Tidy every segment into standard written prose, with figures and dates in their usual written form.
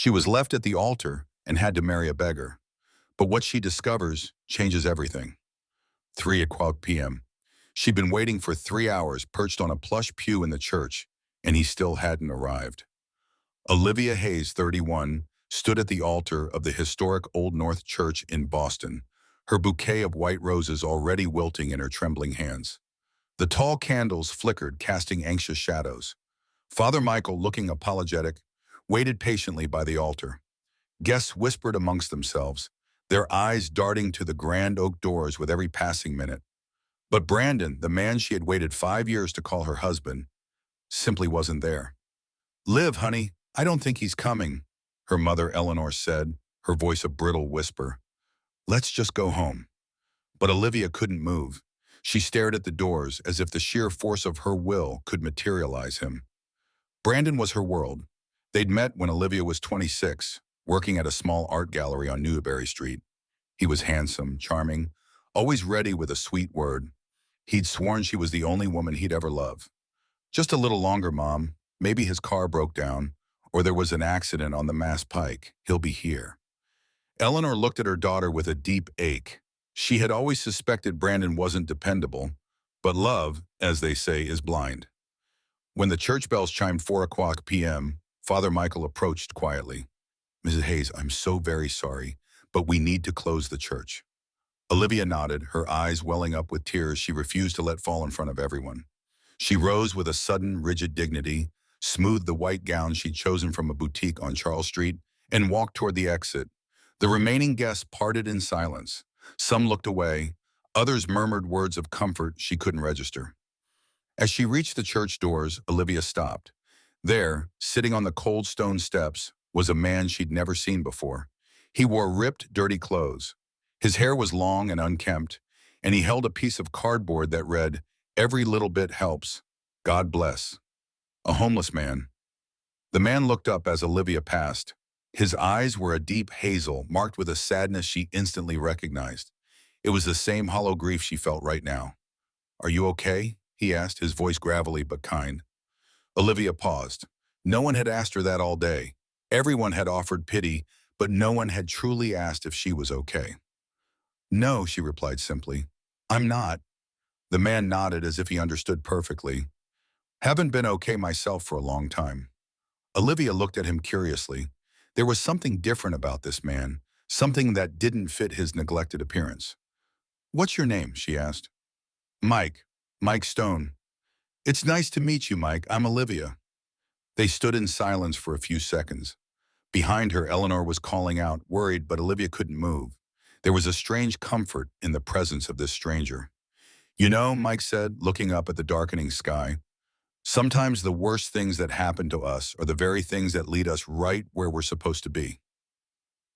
She was left at the altar and had to marry a beggar. But what she discovers changes everything. 3 o'clock p.m. She'd been waiting for 3 hours perched on a plush pew in the church, and he still hadn't arrived. Olivia Hayes, 31, stood at the altar of the historic Old North Church in Boston, her bouquet of white roses already wilting in her trembling hands. The tall candles flickered, casting anxious shadows. Father Michael, looking apologetic, waited patiently by the altar. Guests whispered amongst themselves, their eyes darting to the grand oak doors with every passing minute. But Brandon, the man she had waited 5 years to call her husband, simply wasn't there. "Liv, honey, I don't think he's coming," her mother Eleanor said, her voice a brittle whisper. "Let's just go home." But Olivia couldn't move. She stared at the doors as if the sheer force of her will could materialize him. Brandon was her world. They'd met when Olivia was 26, working at a small art gallery on Newberry Street. He was handsome, charming, always ready with a sweet word. He'd sworn she was the only woman he'd ever love. "Just a little longer, Mom. Maybe his car broke down, or there was an accident on the Mass Pike. He'll be here." Eleanor looked at her daughter with a deep ache. She had always suspected Brandon wasn't dependable, but love, as they say, is blind. When the church bells chimed 4 o'clock p.m., Father Michael approached quietly. "Mrs. Hayes, I'm so very sorry, but we need to close the church." Olivia nodded, her eyes welling up with tears she refused to let fall in front of everyone. She rose with a sudden, rigid dignity, smoothed the white gown she'd chosen from a boutique on Charles Street, and walked toward the exit. The remaining guests parted in silence. Some looked away, others murmured words of comfort she couldn't register. As she reached the church doors, Olivia stopped. There, sitting on the cold stone steps, was a man she'd never seen before. He wore ripped, dirty clothes. His hair was long and unkempt, and he held a piece of cardboard that read, "Every little bit helps. God bless." A homeless man. The man looked up as Olivia passed. His eyes were a deep hazel, marked with a sadness she instantly recognized. It was the same hollow grief she felt right now. "Are you okay?" he asked, his voice gravelly but kind. Olivia paused. No one had asked her that all day. Everyone had offered pity, but no one had truly asked if she was okay. "No," she replied simply. "I'm not." The man nodded as if he understood perfectly. "Haven't been okay myself for a long time." Olivia looked at him curiously. There was something different about this man, something that didn't fit his neglected appearance. "What's your name?" she asked. "Mike. Mike Stone." "It's nice to meet you, Mike. I'm Olivia." They stood in silence for a few seconds. Behind her, Eleanor was calling out, worried, but Olivia couldn't move. There was a strange comfort in the presence of this stranger. "You know," Mike said, looking up at the darkening sky, "sometimes the worst things that happen to us are the very things that lead us right where we're supposed to be."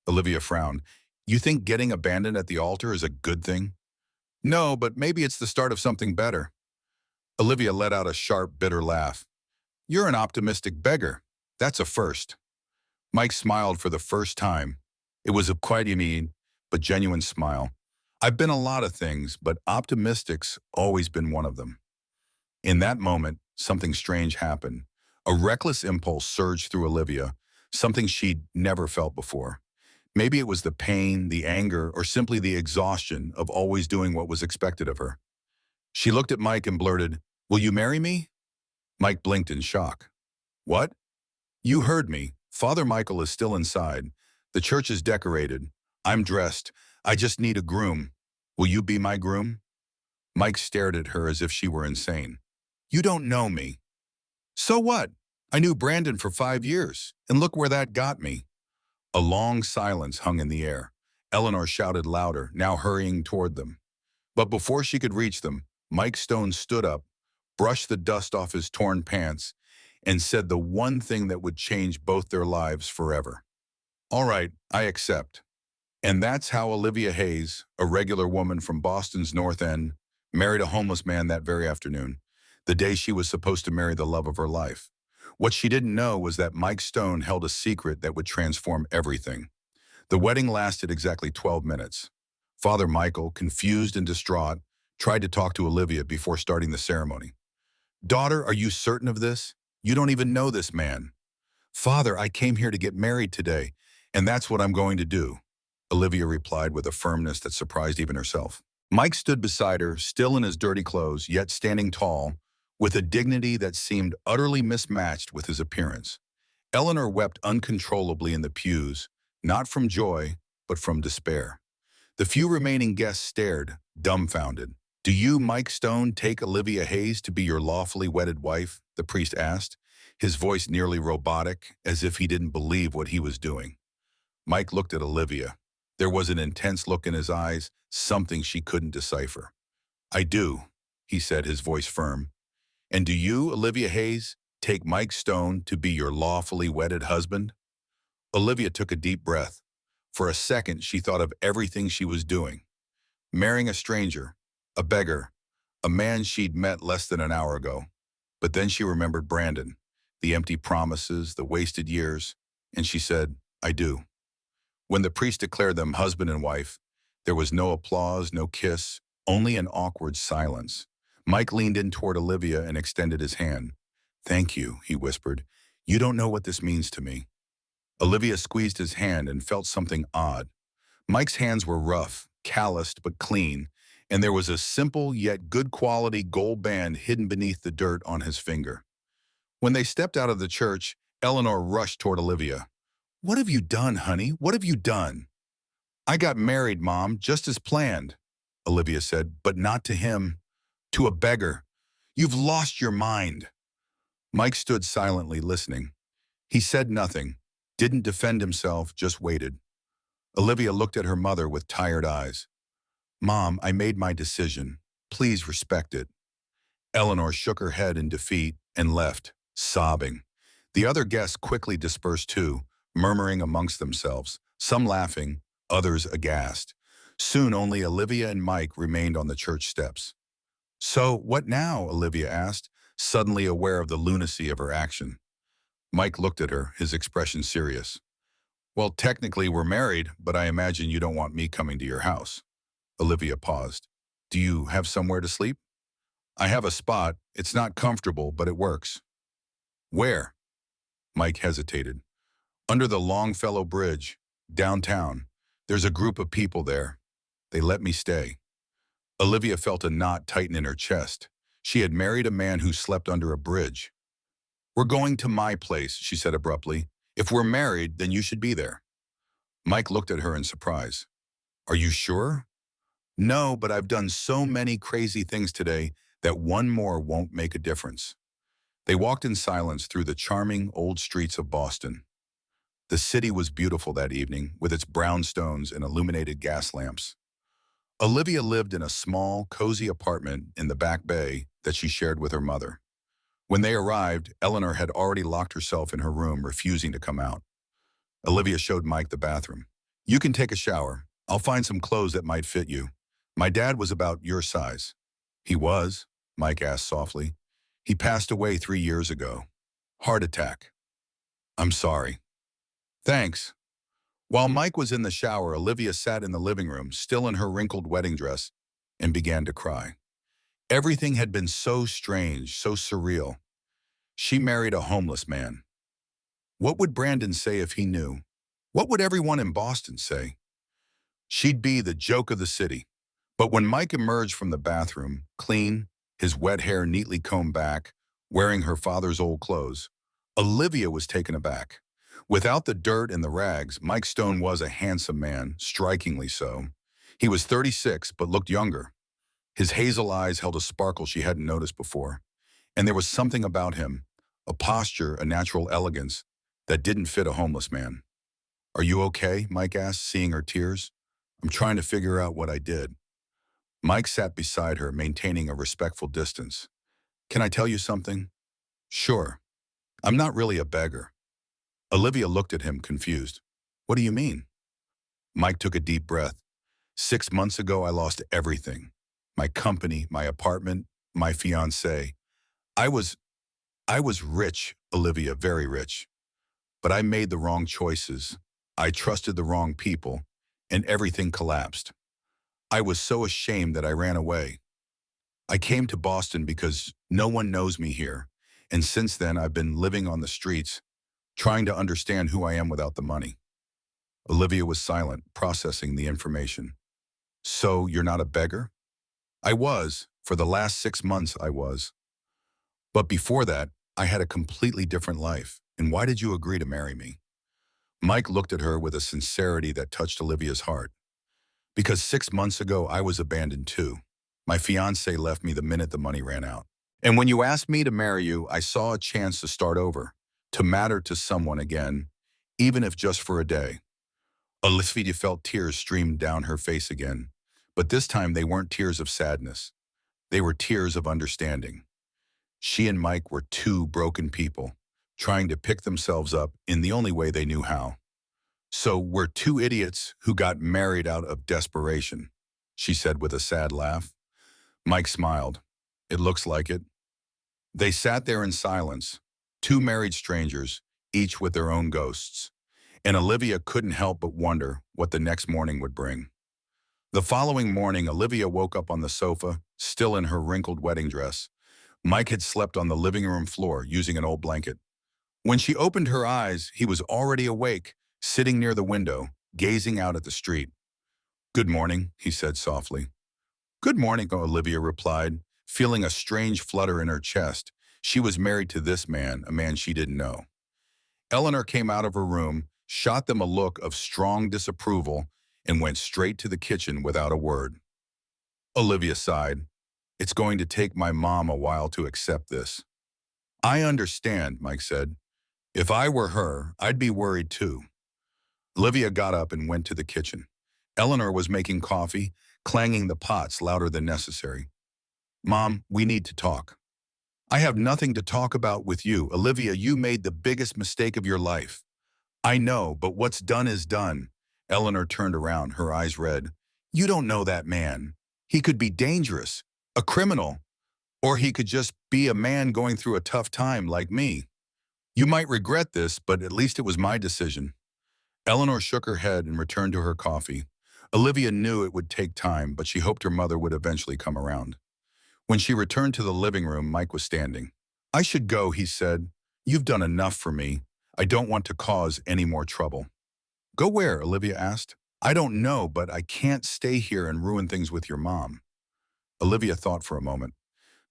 Olivia frowned. "You think getting abandoned at the altar is a good thing?" "No, but maybe it's the start of something better." Olivia let out a sharp, bitter laugh. "You're an optimistic beggar. That's a first." Mike smiled for the first time. It was a quite unique but genuine smile. "I've been a lot of things, but optimistic's always been one of them." In that moment, something strange happened. A reckless impulse surged through Olivia, something she'd never felt before. Maybe it was the pain, the anger, or simply the exhaustion of always doing what was expected of her. She looked at Mike and blurted, "Will you marry me?" Mike blinked in shock. "What?" "You heard me. Father Michael is still inside. The church is decorated. I'm dressed. I just need a groom. Will you be my groom?" Mike stared at her as if she were insane. "You don't know me." "So what? I knew Brandon for 5 years, and look where that got me." A long silence hung in the air. Eleanor shouted louder, now hurrying toward them. But before she could reach them, Mike Stone stood up, brushed the dust off his torn pants, and said the one thing that would change both their lives forever. "All right, I accept." And that's how Olivia Hayes, a regular woman from Boston's North End, married a homeless man that very afternoon, the day she was supposed to marry the love of her life. What she didn't know was that Mike Stone held a secret that would transform everything. The wedding lasted exactly 12 minutes. Father Michael, confused and distraught, tried to talk to Olivia before starting the ceremony. "Daughter, are you certain of this? You don't even know this man." "Father, I came here to get married today, and that's what I'm going to do," Olivia replied with a firmness that surprised even herself. Mike stood beside her, still in his dirty clothes, yet standing tall, with a dignity that seemed utterly mismatched with his appearance. Eleanor wept uncontrollably in the pews, not from joy, but from despair. The few remaining guests stared, dumbfounded. "Do you, Mike Stone, take Olivia Hayes to be your lawfully wedded wife?" the priest asked, his voice nearly robotic, as if he didn't believe what he was doing. Mike looked at Olivia. There was an intense look in his eyes, something she couldn't decipher. "I do," he said, his voice firm. "And do you, Olivia Hayes, take Mike Stone to be your lawfully wedded husband?" Olivia took a deep breath. For a second, she thought of everything she was doing. Marrying a stranger, a beggar, a man she'd met less than an hour ago. But then she remembered Brandon, the empty promises, the wasted years, and she said, "I do." When the priest declared them husband and wife, there was no applause, no kiss, only an awkward silence. Mike leaned in toward Olivia and extended his hand. "Thank you," he whispered. "You don't know what this means to me." Olivia squeezed his hand and felt something odd. Mike's hands were rough, calloused but clean, and there was a simple yet good quality gold band hidden beneath the dirt on his finger. When they stepped out of the church, Eleanor rushed toward Olivia. "What have you done, honey? What have you done?" "I got married, Mom, just as planned," Olivia said, "but not to him. To a beggar. You've lost your mind." Mike stood silently listening. He said nothing, didn't defend himself, just waited. Olivia looked at her mother with tired eyes. "Mom, I made my decision. Please respect it." Eleanor shook her head in defeat and left, sobbing. The other guests quickly dispersed too, murmuring amongst themselves, some laughing, others aghast. Soon only Olivia and Mike remained on the church steps. "So, what now?" Olivia asked, suddenly aware of the lunacy of her action. Mike looked at her, his expression serious. "Well, technically we're married, but I imagine you don't want me coming to your house." Olivia paused. "Do you have somewhere to sleep?" "I have a spot. It's not comfortable, but it works." "Where?" Mike hesitated. "Under the Longfellow Bridge, downtown. There's a group of people there. They let me stay." Olivia felt a knot tighten in her chest. She had married a man who slept under a bridge. "We're going to my place," she said abruptly. "If we're married, then you should be there." Mike looked at her in surprise. "Are you sure?" "No, but I've done so many crazy things today that one more won't make a difference." They walked in silence through the charming old streets of Boston. The city was beautiful that evening, with its brownstones and illuminated gas lamps. Olivia lived in a small, cozy apartment in the Back Bay that she shared with her mother. When they arrived, Eleanor had already locked herself in her room, refusing to come out. Olivia showed Mike the bathroom. "You can take a shower. I'll find some clothes that might fit you. My dad was about your size." "He was?" Mike asked softly. "He passed away 3 years ago. Heart attack." "I'm sorry." "Thanks." While Mike was in the shower, Olivia sat in the living room, still in her wrinkled wedding dress, and began to cry. Everything had been so strange, so surreal. She married a homeless man. What would Brandon say if he knew? What would everyone in Boston say? She'd be the joke of the city. But when Mike emerged from the bathroom, clean, his wet hair neatly combed back, wearing her father's old clothes, Olivia was taken aback. Without the dirt and the rags, Mike Stone was a handsome man, strikingly so. He was 36, but looked younger. His hazel eyes held a sparkle she hadn't noticed before. And there was something about him, a posture, a natural elegance, that didn't fit a homeless man. "Are you okay?" Mike asked, seeing her tears. "I'm trying to figure out what I did." Mike sat beside her, maintaining a respectful distance. "Can I tell you something?" "Sure. I'm not really a beggar." Olivia looked at him, confused. "What do you mean?" Mike took a deep breath. "6 months ago, I lost everything. My company, my apartment, my fiancée. I was, I was rich, Olivia, very rich. But I made the wrong choices. I trusted the wrong people, and everything collapsed. I was so ashamed that I ran away. I came to Boston because no one knows me here, and since then I've been living on the streets, trying to understand who I am without the money. Olivia was silent, processing the information. So you're not a beggar? I was. For the last 6 months, I was. But before that, I had a completely different life. And why did you agree to marry me? Mike looked at her with a sincerity that touched Olivia's heart. Because 6 months ago, I was abandoned too. My fiancé left me the minute the money ran out. And when you asked me to marry you, I saw a chance to start over, to matter to someone again, even if just for a day. Olivia felt tears stream down her face again, but this time they weren't tears of sadness. They were tears of understanding. She and Mike were two broken people, trying to pick themselves up in the only way they knew how. So we're two idiots who got married out of desperation, she said with a sad laugh. Mike smiled. It looks like it. They sat there in silence, two married strangers, each with their own ghosts. And Olivia couldn't help but wonder what the next morning would bring. The following morning, Olivia woke up on the sofa, still in her wrinkled wedding dress. Mike had slept on the living room floor using an old blanket. When she opened her eyes, he was already awake, sitting near the window, gazing out at the street. "Good morning," he said softly. "Good morning," Olivia replied, feeling a strange flutter in her chest. She was married to this man, a man she didn't know. Eleanor came out of her room, shot them a look of strong disapproval, and went straight to the kitchen without a word. Olivia sighed. "It's going to take my mom a while to accept this." "I understand," Mike said. "If I were her, I'd be worried too." Olivia got up and went to the kitchen. Eleanor was making coffee, clanging the pots louder than necessary. "Mom, we need to talk." "I have nothing to talk about with you. Olivia, you made the biggest mistake of your life." "I know, but what's done is done." Eleanor turned around, her eyes red. "You don't know that man. He could be dangerous, a criminal, or he could just be a man going through a tough time like me. You might regret this, but at least it was my decision." Eleanor shook her head and returned to her coffee. Olivia knew it would take time, but she hoped her mother would eventually come around. When she returned to the living room, Mike was standing. "I should go," he said. "You've done enough for me. I don't want to cause any more trouble." "Go where?" Olivia asked. "I don't know, but I can't stay here and ruin things with your mom." Olivia thought for a moment.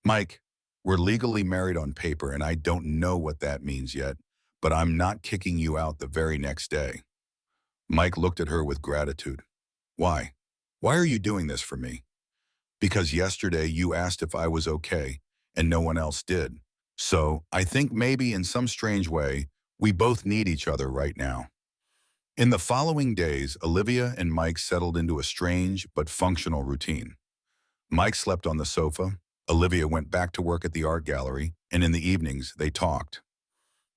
"Mike, we're legally married on paper, and I don't know what that means yet, but I'm not kicking you out the very next day." Mike looked at her with gratitude. "Why? Why are you doing this for me?" "Because yesterday you asked if I was okay, and no one else did. So I think maybe in some strange way, we both need each other right now." In the following days, Olivia and Mike settled into a strange but functional routine. Mike slept on the sofa, Olivia went back to work at the art gallery, and in the evenings, they talked.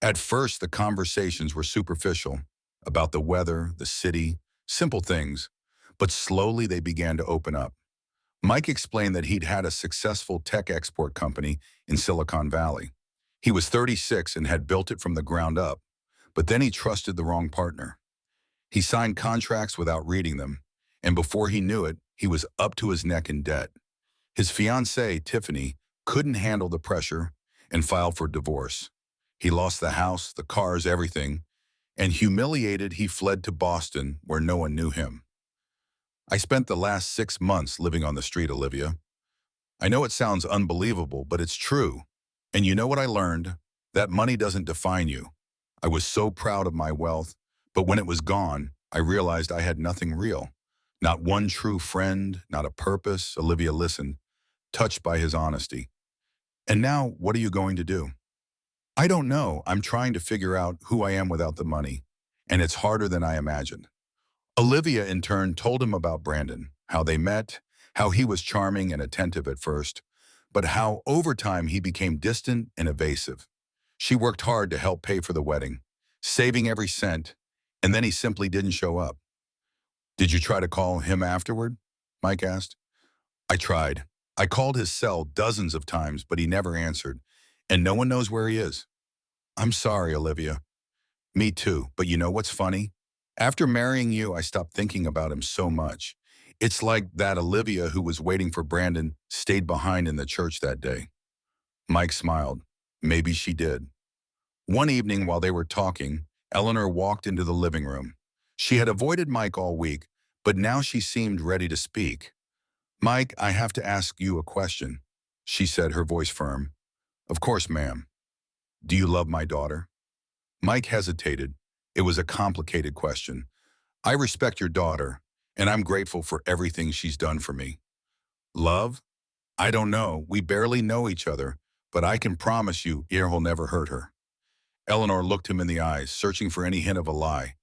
At first, the conversations were superficial, about the weather, the city, simple things, but slowly they began to open up. Mike explained that he'd had a successful tech export company in Silicon Valley. He was 36 and had built it from the ground up, but then he trusted the wrong partner. He signed contracts without reading them, and before he knew it, he was up to his neck in debt. His fiancée, Tiffany, couldn't handle the pressure and filed for divorce. He lost the house, the cars, everything, and humiliated, he fled to Boston, where no one knew him. "I spent the last 6 months living on the street, Olivia. I know it sounds unbelievable, but it's true. And you know what I learned? That money doesn't define you. I was so proud of my wealth, but when it was gone, I realized I had nothing real. Not one true friend, not a purpose." Olivia listened, touched by his honesty. "And now, what are you going to do?" "I don't know. I'm trying to figure out who I am without the money, and it's harder than I imagined." Olivia, in turn, told him about Brandon, how they met, how he was charming and attentive at first, but how over time he became distant and evasive. She worked hard to help pay for the wedding, saving every cent, and then he simply didn't show up. "Did you try to call him afterward?" Mike asked. "I tried. I called his cell dozens of times, but he never answered, and no one knows where he is." "I'm sorry, Olivia." "Me too, but you know what's funny? After marrying you, I stopped thinking about him so much. It's like that Olivia who was waiting for Brandon stayed behind in the church that day." Mike smiled. "Maybe she did." One evening while they were talking, Eleanor walked into the living room. She had avoided Mike all week, but now she seemed ready to speak. "Mike, I have to ask you a question," she said, her voice firm. "Of course, ma'am. Do you love my daughter?" Mike hesitated. It was a complicated question. "I respect your daughter, and I'm grateful for everything she's done for me." "Love? I don't know. We barely know each other, but I can promise you he'll never hurt her." Eleanor looked him in the eyes, searching for any hint of a lie,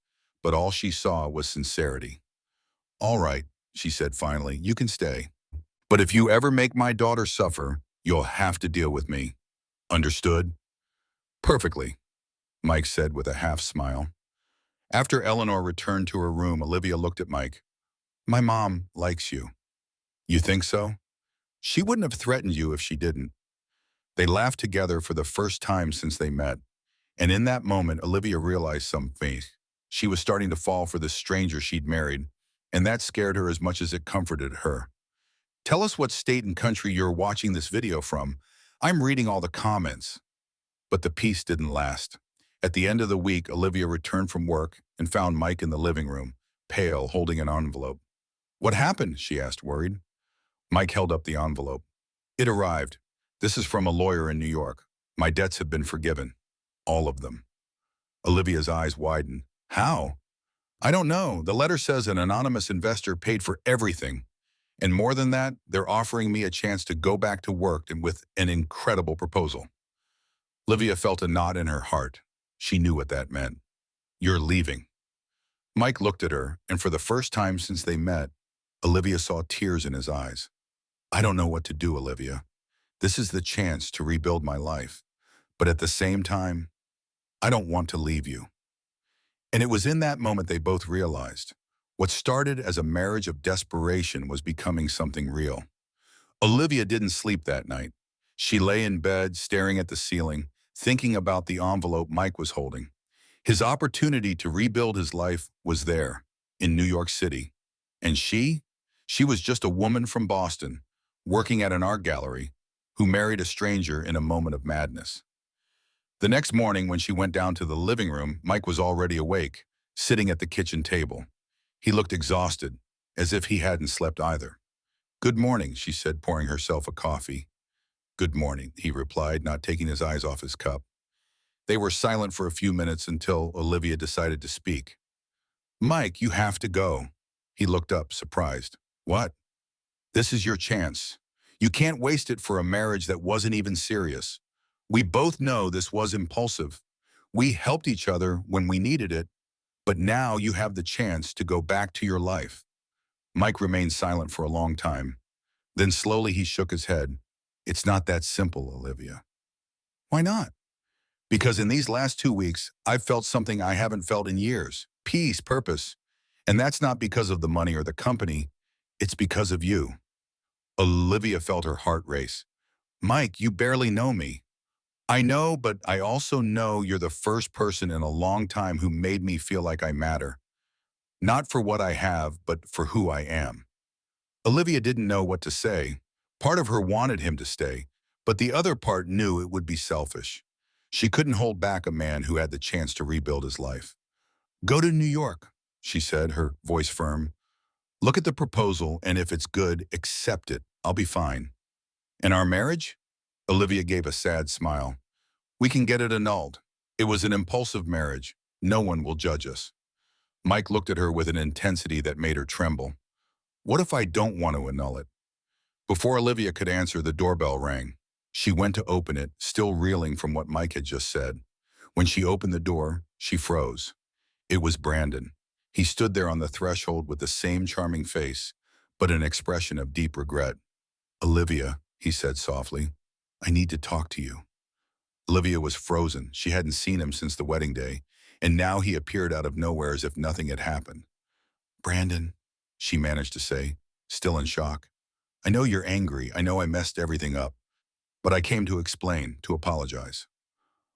but all she saw was sincerity. "All right," she said finally, "you can stay. But if you ever make my daughter suffer, you'll have to deal with me. Understood?" "Perfectly," Mike said with a half smile. After Eleanor returned to her room, Olivia looked at Mike. "My mom likes you." "You think so?" "She wouldn't have threatened you if she didn't." They laughed together for the first time since they met, and in that moment, Olivia realized something. She was starting to fall for the stranger she'd married, and that scared her as much as it comforted her. "Tell us what state and country you're watching this video from. I'm reading all the comments." But the peace didn't last. At the end of the week, Olivia returned from work and found Mike in the living room, pale, holding an envelope. "What happened?" she asked, worried. Mike held up the envelope. "It arrived. This is from a lawyer in New York. My debts have been forgiven. All of them." Olivia's eyes widened. "How?" "I don't know. The letter says an anonymous investor paid for everything. And more than that, they're offering me a chance to go back to work and with an incredible proposal." Olivia felt a knot in her heart. She knew what that meant. "You're leaving." Mike looked at her, and for the first time since they met, Olivia saw tears in his eyes. "I don't know what to do, Olivia. This is the chance to rebuild my life. But at the same time, I don't want to leave you." And it was in that moment they both realized what started as a marriage of desperation was becoming something real. Olivia didn't sleep that night. She lay in bed, staring at the ceiling, thinking about the envelope Mike was holding. His opportunity to rebuild his life was there, in New York City. And she was just a woman from Boston, working at an art gallery, who married a stranger in a moment of madness. The next morning, when she went down to the living room, Mike was already awake, sitting at the kitchen table. He looked exhausted, as if he hadn't slept either. "Good morning," she said, pouring herself a coffee. "Good morning," he replied, not taking his eyes off his cup. They were silent for a few minutes until Olivia decided to speak. "Mike, you have to go." He looked up, surprised. "What?" "This is your chance. You can't waste it for a marriage that wasn't even serious. We both know this was impulsive. We helped each other when we needed it, but now you have the chance to go back to your life." Mike remained silent for a long time. Then slowly he shook his head. "It's not that simple, Olivia." "Why not?" "Because in these last 2 weeks, I've felt something I haven't felt in years. Peace, purpose. And that's not because of the money or the company. It's because of you." Olivia felt her heart race. "Mike, you barely know me." "I know, but I also know you're the first person in a long time who made me feel like I matter. Not for what I have, but for who I am." Olivia didn't know what to say. Part of her wanted him to stay, but the other part knew it would be selfish. She couldn't hold back a man who had the chance to rebuild his life. "Go to New York," she said, her voice firm. "Look at the proposal, and if it's good, accept it. I'll be fine." "And our marriage?" Olivia gave a sad smile. "We can get it annulled. It was an impulsive marriage. No one will judge us." Mike looked at her with an intensity that made her tremble. "What if I don't want to annul it?" Before Olivia could answer, the doorbell rang. She went to open it, still reeling from what Mike had just said. When she opened the door, she froze. It was Brandon. He stood there on the threshold with the same charming face, but an expression of deep regret. "Olivia," he said softly, "I need to talk to you." Olivia was frozen. She hadn't seen him since the wedding day, and now he appeared out of nowhere as if nothing had happened. "Brandon," she managed to say, still in shock. "I know you're angry. I know I messed everything up. But I came to explain, to apologize."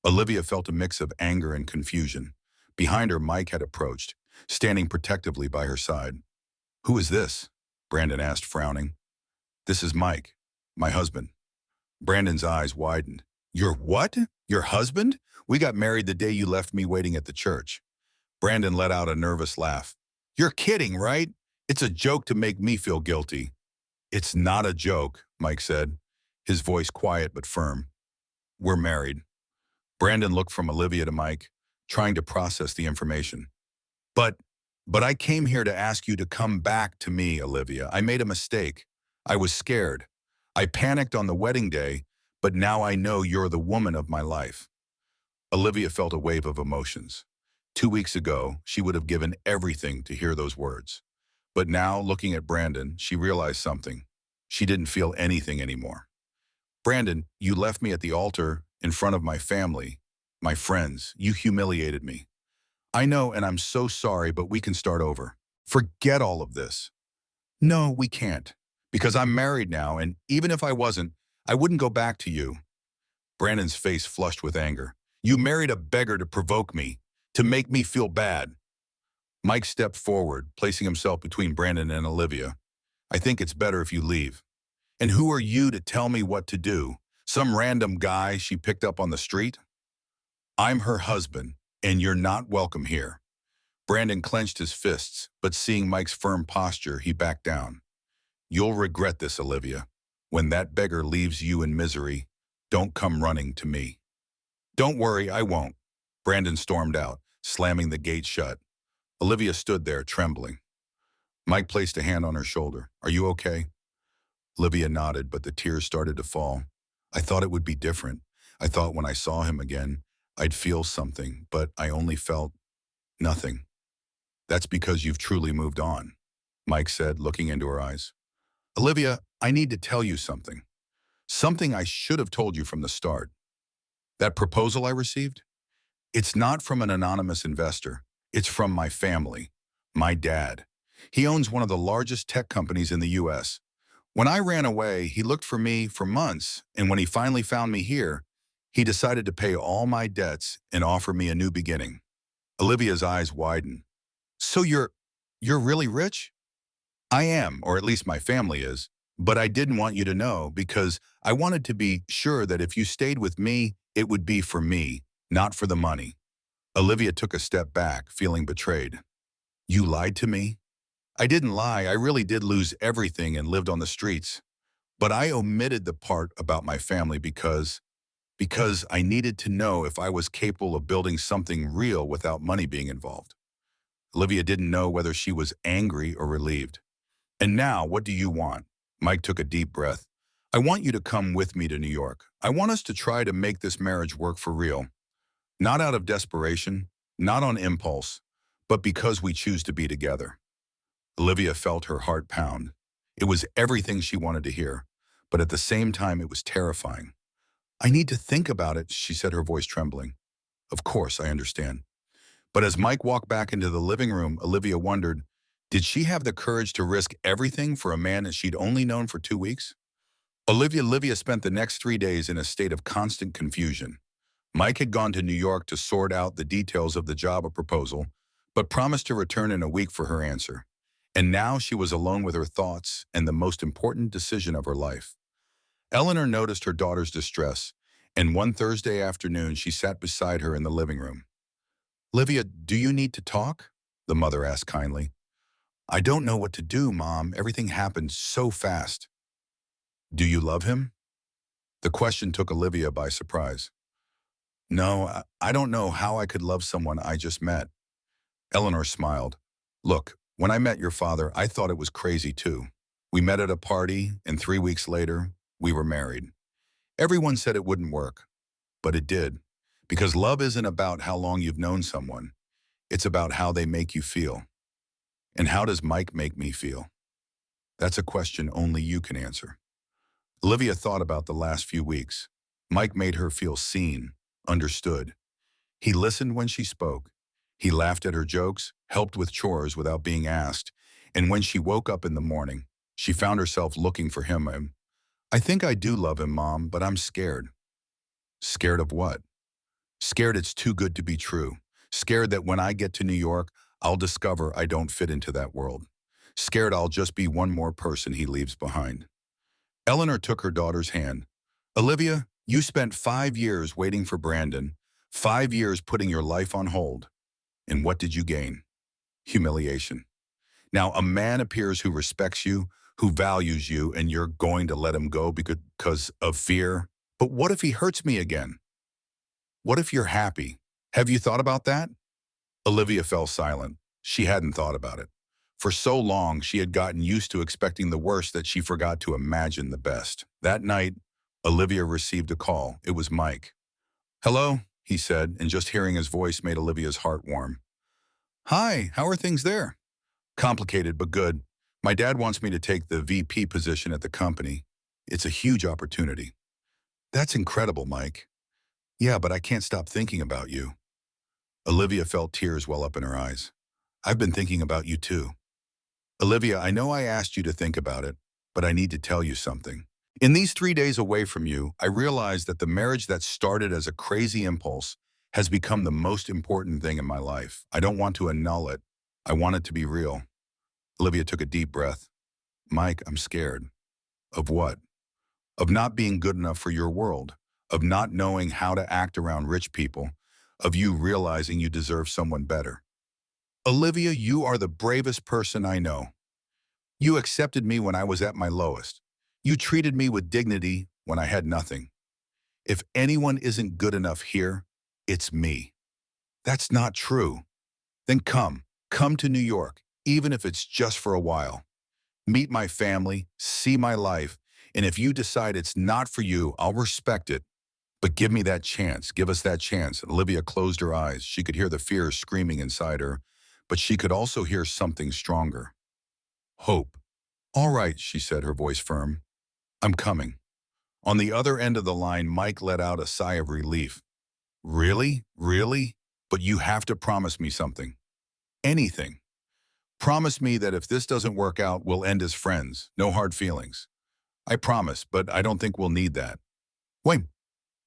Olivia felt a mix of anger and confusion. Behind her, Mike had approached, standing protectively by her side. "Who is this?" Brandon asked, frowning. "This is Mike, my husband." Brandon's eyes widened. Your what? Your husband? We got married the day you left me waiting at the church. Brandon let out a nervous laugh. You're kidding, right? It's a joke to make me feel guilty. It's not a joke, Mike said, his voice quiet but firm. We're married. Brandon looked from Olivia to Mike, trying to process the information. But, but I came here to ask you to come back to me, Olivia. I made a mistake. I was scared. I panicked on the wedding day, but now I know you're the woman of my life. Olivia felt a wave of emotions. 2 weeks ago, she would have given everything to hear those words. But now, looking at Brandon, she realized something. She didn't feel anything anymore. Brandon, you left me at the altar in front of my family, my friends. You humiliated me. I know, and I'm so sorry, but we can start over. Forget all of this. No, we can't. Because I'm married now, and even if I wasn't, I wouldn't go back to you. Brandon's face flushed with anger. You married a beggar to provoke me, to make me feel bad. Mike stepped forward, placing himself between Brandon and Olivia. I think it's better if you leave. And who are you to tell me what to do? Some random guy she picked up on the street? I'm her husband, and you're not welcome here. Brandon clenched his fists, but seeing Mike's firm posture, he backed down. You'll regret this, Olivia. When that beggar leaves you in misery, don't come running to me. Don't worry, I won't. Brandon stormed out, slamming the gate shut. Olivia stood there, trembling. Mike placed a hand on her shoulder. Are you okay? Olivia nodded, but the tears started to fall. I thought it would be different. I thought when I saw him again, I'd feel something, but I only felt nothing. That's because you've truly moved on, Mike said, looking into her eyes. Olivia, I need to tell you something. Something I should have told you from the start. That proposal I received? It's not from an anonymous investor. It's from my family, my dad. He owns one of the largest tech companies in the U.S. When I ran away, he looked for me for months, and when he finally found me here, he decided to pay all my debts and offer me a new beginning. Olivia's eyes widened. So you're really rich? I am, or at least my family is, but I didn't want you to know because I wanted to be sure that if you stayed with me, it would be for me, not for the money. Olivia took a step back, feeling betrayed. You lied to me? I didn't lie. I really did lose everything and lived on the streets. But I omitted the part about my family because I needed to know if I was capable of building something real without money being involved. Olivia didn't know whether she was angry or relieved. And now, what do you want? Mike took a deep breath. I want you to come with me to New York. I want us to try to make this marriage work for real. Not out of desperation, not on impulse, but because we choose to be together. Olivia felt her heart pound. It was everything she wanted to hear, but at the same time it was terrifying. I need to think about it, she said, her voice trembling. Of course, I understand. But as Mike walked back into the living room, Olivia wondered, did she have the courage to risk everything for a man that she'd only known for 2 weeks? Olivia spent the next 3 days in a state of constant confusion. Mike had gone to New York to sort out the details of the job proposal, but promised to return in a week for her answer. And now she was alone with her thoughts and the most important decision of her life. Eleanor noticed her daughter's distress, and one Thursday afternoon she sat beside her in the living room. Olivia, do you need to talk? The mother asked kindly. I don't know what to do, Mom. Everything happened so fast. Do you love him? The question took Olivia by surprise. No, I don't know how I could love someone I just met. Eleanor smiled. Look, when I met your father, I thought it was crazy too. We met at a party, and 3 weeks later, we were married. Everyone said it wouldn't work, but it did. Because love isn't about how long you've known someone. It's about how they make you feel. And how does Mike make me feel? That's a question only you can answer. Olivia thought about the last few weeks. Mike made her feel seen, understood. He listened when she spoke. He laughed at her jokes, helped with chores without being asked, and when she woke up in the morning, she found herself looking for him. I think I do love him, Mom, but I'm scared. Scared of what? Scared it's too good to be true. Scared that when I get to New York, I'll discover I don't fit into that world. Scared I'll just be one more person he leaves behind. Eleanor took her daughter's hand. Olivia, You spent 5 years waiting for Brandon, 5 years putting your life on hold. And what did you gain? Humiliation. Now, a man appears who respects you, who values you, and you're going to let him go because of fear. But what if he hurts me again? What if you're happy? Have you thought about that? Olivia fell silent. She hadn't thought about it. For so long, she had gotten used to expecting the worst that she forgot to imagine the best. That night, Olivia received a call. It was Mike. "Hello," he said, and just hearing his voice made Olivia's heart warm. "Hi, how are things there?" "Complicated, but good. My dad wants me to take the VP position at the company. It's a huge opportunity." "That's incredible, Mike." "Yeah, but I can't stop thinking about you." Olivia felt tears well up in her eyes. "I've been thinking about you too." "Olivia, I know I asked you to think about it, but I need to tell you something. In these 3 days away from you, I realized that the marriage that started as a crazy impulse has become the most important thing in my life. I don't want to annul it. I want it to be real." Olivia took a deep breath. "Mike, I'm scared." "Of what?" "Of not being good enough for your world, of not knowing how to act around rich people, of you realizing you deserve someone better." "Olivia, you are the bravest person I know. You accepted me when I was at my lowest. You treated me with dignity when I had nothing. If anyone isn't good enough here, it's me." "That's not true." "Then come. Come to New York, even if it's just for a while. Meet my family, see my life, and if you decide it's not for you, I'll respect it. But give me that chance. Give us that chance." Olivia closed her eyes. She could hear the fear screaming inside her, but she could also hear something stronger. Hope. "All right," she said, her voice firm. "I'm coming." On the other end of the line, Mike let out a sigh of relief. "Really? Really? But you have to promise me something." "Anything. Promise me that if this doesn't work out, we'll end as friends. No hard feelings." "I promise, but I don't think we'll need that." "Wait,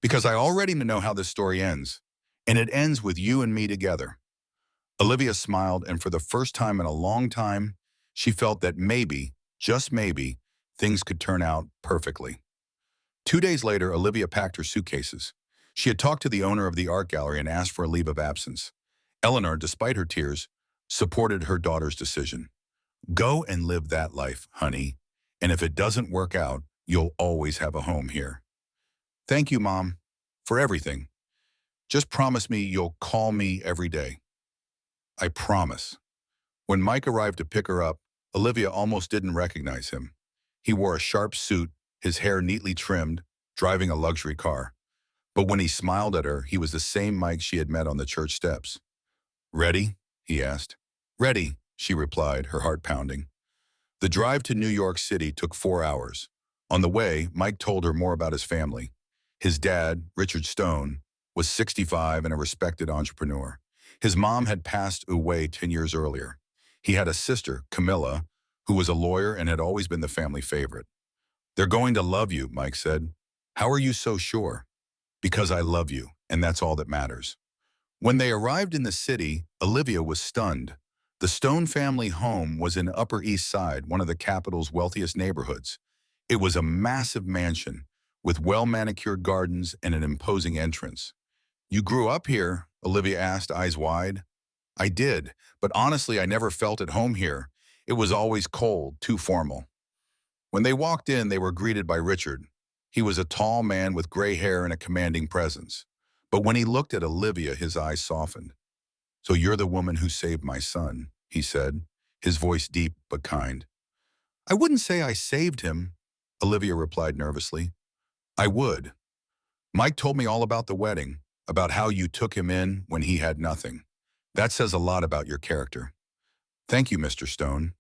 because I already know how this story ends. And it ends with you and me together." Olivia smiled, and for the first time in a long time, she felt that maybe, just maybe, things could turn out perfectly. 2 days later, Olivia packed her suitcases. She had talked to the owner of the art gallery and asked for a leave of absence. Eleanor, despite her tears, supported her daughter's decision. "Go and live that life, honey. And if it doesn't work out, you'll always have a home here." "Thank you, Mom, for everything. Just promise me you'll call me every day." "I promise." When Mike arrived to pick her up, Olivia almost didn't recognize him. He wore a sharp suit, his hair neatly trimmed, driving a luxury car. But when he smiled at her, he was the same Mike she had met on the church steps. "Ready?" he asked. "Ready," she replied, her heart pounding. The drive to New York City took 4 hours. On the way, Mike told her more about his family. His dad, Richard Stone, was 65 and a respected entrepreneur. His mom had passed away 10 years earlier. He had a sister, Camilla, who was a lawyer and had always been the family favorite. "They're going to love you," Mike said. "How are you so sure?" "Because I love you, and that's all that matters." When they arrived in the city, Olivia was stunned. The Stone family home was in Upper East Side, one of the capital's wealthiest neighborhoods. It was a massive mansion with well-manicured gardens and an imposing entrance. "You grew up here?" Olivia asked, eyes wide. "I did, but honestly, I never felt at home here. It was always cold, too formal." When they walked in, they were greeted by Richard. He was a tall man with gray hair and a commanding presence. But when he looked at Olivia, his eyes softened. "So you're the woman who saved my son," he said, his voice deep but kind. "I wouldn't say I saved him," Olivia replied nervously. "I would. Mike told me all about the wedding, about how you took him in when he had nothing. That says a lot about your character." "Thank you, Mr. Stone.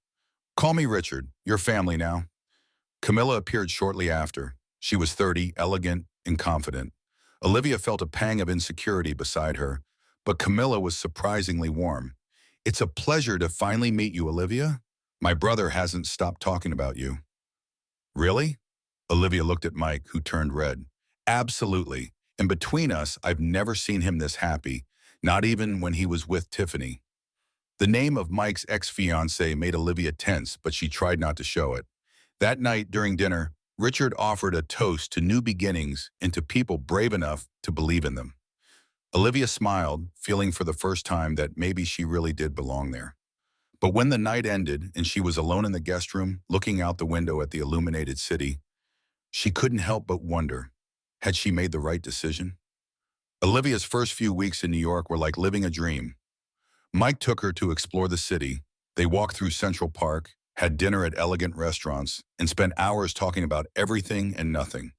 Call me Richard. You're family now." Camilla appeared shortly after. She was 30, elegant and confident. Olivia felt a pang of insecurity beside her, but Camilla was surprisingly warm. "It's a pleasure to finally meet you, Olivia. My brother hasn't stopped talking about you." "Really?" Olivia looked at Mike, who turned red. "Absolutely. And between us, I've never seen him this happy, not even when he was with Tiffany." The name of Mike's ex-fiancée made Olivia tense, but she tried not to show it. That night during dinner, Richard offered a toast to new beginnings and to people brave enough to believe in them. Olivia smiled, feeling for the first time that maybe she really did belong there. But when the night ended and she was alone in the guest room, looking out the window at the illuminated city, she couldn't help but wonder, had she made the right decision? Olivia's first few weeks in New York were like living a dream. Mike took her to explore the city. They walked through Central Park, had dinner at elegant restaurants, and spent hours talking about everything and nothing.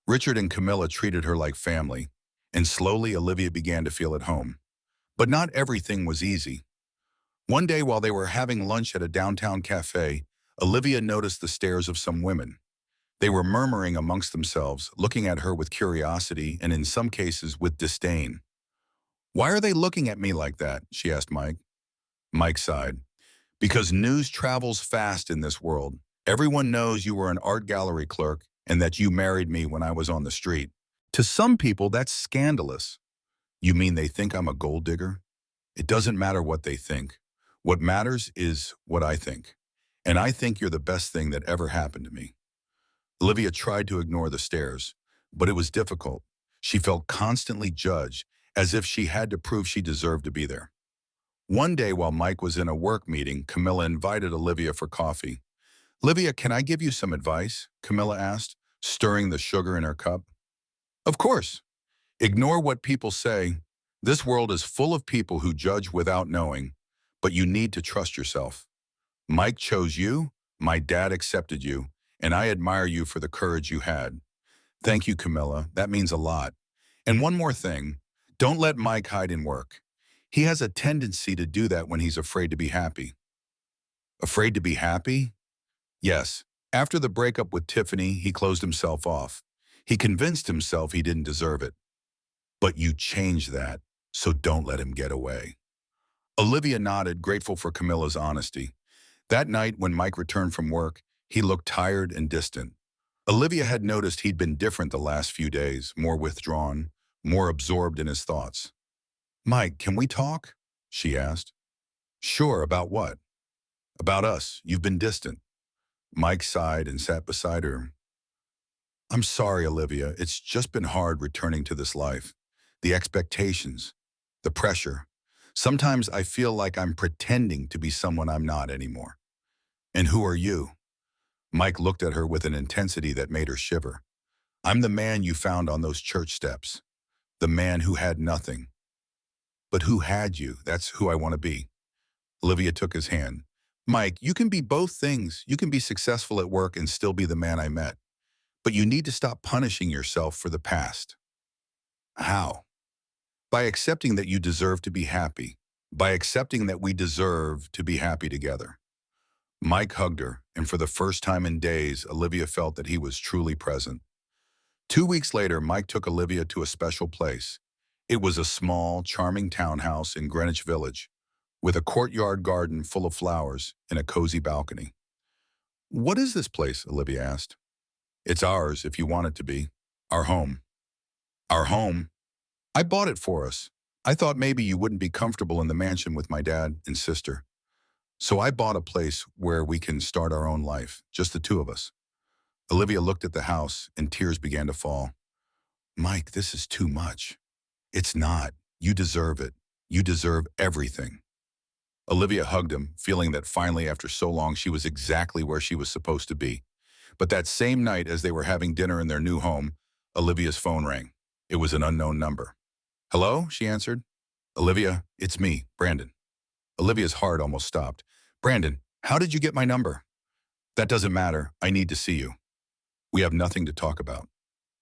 Richard and Camilla treated her like family, and slowly Olivia began to feel at home. But not everything was easy. One day while they were having lunch at a downtown cafe, Olivia noticed the stares of some women. They were murmuring amongst themselves, looking at her with curiosity and in some cases with disdain. "Why are they looking at me like that?" she asked Mike. Mike sighed. "Because news travels fast in this world. Everyone knows you were an art gallery clerk and that you married me when I was on the street. To some people, that's scandalous." "You mean they think I'm a gold digger?" "It doesn't matter what they think. What matters is what I think. And I think you're the best thing that ever happened to me." Olivia tried to ignore the stares, but it was difficult. She felt constantly judged, as if she had to prove she deserved to be there. One day while Mike was in a work meeting, Camilla invited Olivia for coffee. "Olivia, can I give you some advice?" Camilla asked, stirring the sugar in her cup. "Of course. Ignore what people say. This world is full of people who judge without knowing, but you need to trust yourself. Mike chose you, my dad accepted you, and I admire you for the courage you had." "Thank you, Camilla. That means a lot. And one more thing, don't let Mike hide in work. He has a tendency to do that when he's afraid to be happy." "Afraid to be happy?" "Yes. After the breakup with Tiffany, he closed himself off. He convinced himself he didn't deserve it. But you changed that, so don't let him get away." Olivia nodded, grateful for Camilla's honesty. That night, when Mike returned from work, he looked tired and distant. Olivia had noticed he'd been different the last few days, more withdrawn, more absorbed in his thoughts. "Mike, can we talk?" she asked. "Sure, about what?" "About us. You've been distant." Mike sighed and sat beside her. "I'm sorry, Olivia. It's just been hard returning to this life. The expectations, the pressure. Sometimes I feel like I'm pretending to be someone I'm not anymore." "And who are you?" Mike looked at her with an intensity that made her shiver. "I'm the man you found on those church steps. The man who had nothing. But who had you? That's who I want to be." Olivia took his hand. "Mike, you can be both things. You can be successful at work and still be the man I met. But you need to stop punishing yourself for the past." "How?" "By accepting that you deserve to be happy. By accepting that we deserve to be happy together." Mike hugged her, and for the first time in days, Olivia felt that he was truly present. 2 weeks later, Mike took Olivia to a special place. It was a small, charming townhouse in Greenwich Village, with a courtyard garden full of flowers and a cozy balcony. "What is this place?" Olivia asked. "It's ours, if you want it to be. Our home." "Our home? I bought it for us. I thought maybe you wouldn't be comfortable in the mansion with my dad and sister. So I bought a place where we can start our own life, just the two of us." Olivia looked at the house and tears began to fall. "Mike, this is too much." "It's not. You deserve it. You deserve everything." Olivia hugged him, feeling that finally after so long she was exactly where she was supposed to be. But that same night as they were having dinner in their new home, Olivia's phone rang. It was an unknown number. "Hello?" she answered. "Olivia, it's me, Brandon." Olivia's heart almost stopped. "Brandon, how did you get my number?" "That doesn't matter. I need to see you. We have nothing to talk about."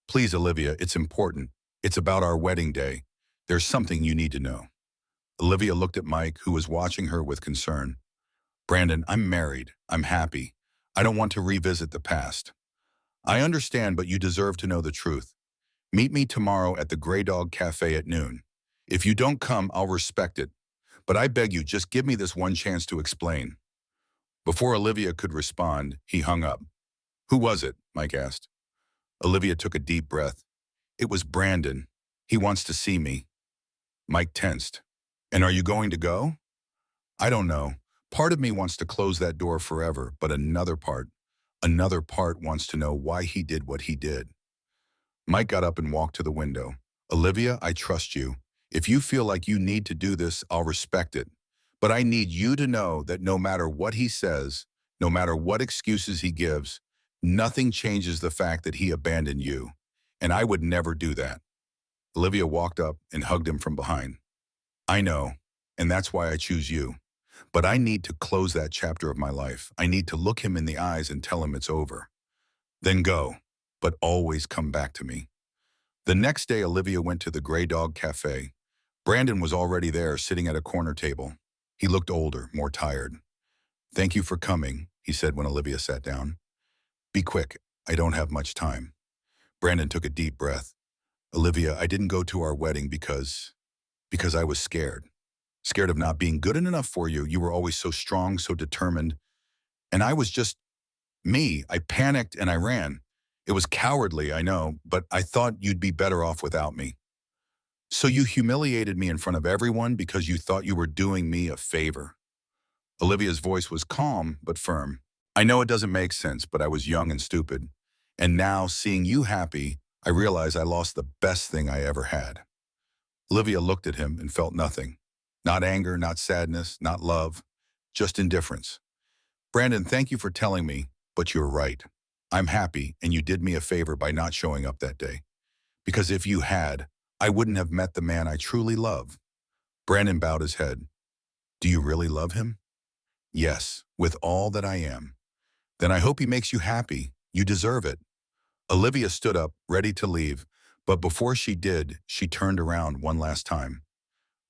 "Please, Olivia, it's important. It's about our wedding day. There's something you need to know." Olivia looked at Mike, who was watching her with concern. "Brandon, I'm married. I'm happy. I don't want to revisit the past." "I understand, but you deserve to know the truth. Meet me tomorrow at the Grey Dog Cafe at noon. If you don't come, I'll respect it. But I beg you, just give me this one chance to explain." Before Olivia could respond, he hung up. "Who was it?" Mike asked. Olivia took a deep breath. "It was Brandon. He wants to see me." Mike tensed. "And are you going to go?" "I don't know. Part of me wants to close that door forever, but another part, Another part wants to know why he did what he did. Mike got up and walked to the window. Olivia, I trust you. If you feel like you need to do this, I'll respect it. But I need you to know that no matter what he says, no matter what excuses he gives, nothing changes the fact that he abandoned you. And I would never do that. Olivia walked up and hugged him from behind. I know, and that's why I choose you. But I need to close that chapter of my life. I need to look him in the eyes and tell him it's over. Then go, but always come back to me. The next day, Olivia went to the Grey Dog Cafe. Brandon was already there, sitting at a corner table. He looked older, more tired. Thank you for coming, he said when Olivia sat down. Be quick, I don't have much time. Brandon took a deep breath. Olivia, I didn't go to our wedding because I was scared. Scared of not being good enough for you. You were always so strong, so determined. And I was just me. I panicked and I ran. It was cowardly, I know, but I thought you'd be better off without me. So you humiliated me in front of everyone because you thought you were doing me a favor. Olivia's voice was calm but firm. I know it doesn't make sense, but I was young and stupid. And now, seeing you happy, I realize I lost the best thing I ever had. Olivia looked at him and felt nothing. Not anger, not sadness, not love, just indifference. Brandon, thank you for telling me, but you're right. I'm happy, and you did me a favor by not showing up that day. Because if you had, I wouldn't have met the man I truly love. Brandon bowed his head. Do you really love him? Yes, with all that I am. Then I hope he makes you happy. You deserve it. Olivia stood up, ready to leave, but before she did, she turned around one last time.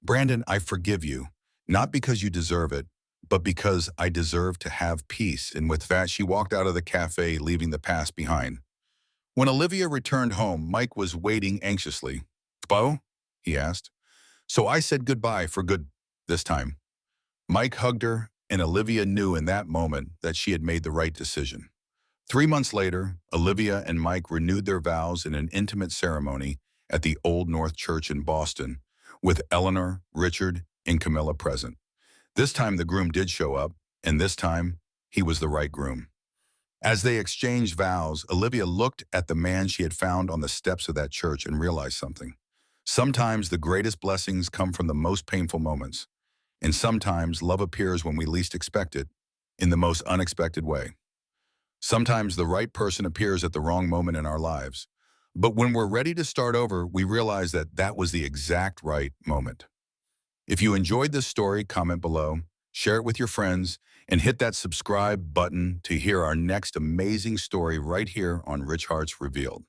Brandon, I forgive you, not because you deserve it, but because I deserve to have peace. And with that, she walked out of the cafe, leaving the past behind. When Olivia returned home, Mike was waiting anxiously. Bo? He asked. So I said goodbye for good this time. Mike hugged her, and Olivia knew in that moment that she had made the right decision. 3 months later, Olivia and Mike renewed their vows in an intimate ceremony at the Old North Church in Boston, with Eleanor, Richard, and Camilla present. This time the groom did show up, and this time he was the right groom. As they exchanged vows, Olivia looked at the man she had found on the steps of that church and realized something. Sometimes the greatest blessings come from the most painful moments, and sometimes love appears when we least expect it, in the most unexpected way. Sometimes the right person appears at the wrong moment in our lives, but when we're ready to start over, we realize that that was the exact right moment. If you enjoyed this story, comment below, share it with your friends, and hit that subscribe button to hear our next amazing story right here on Rich Hearts Revealed.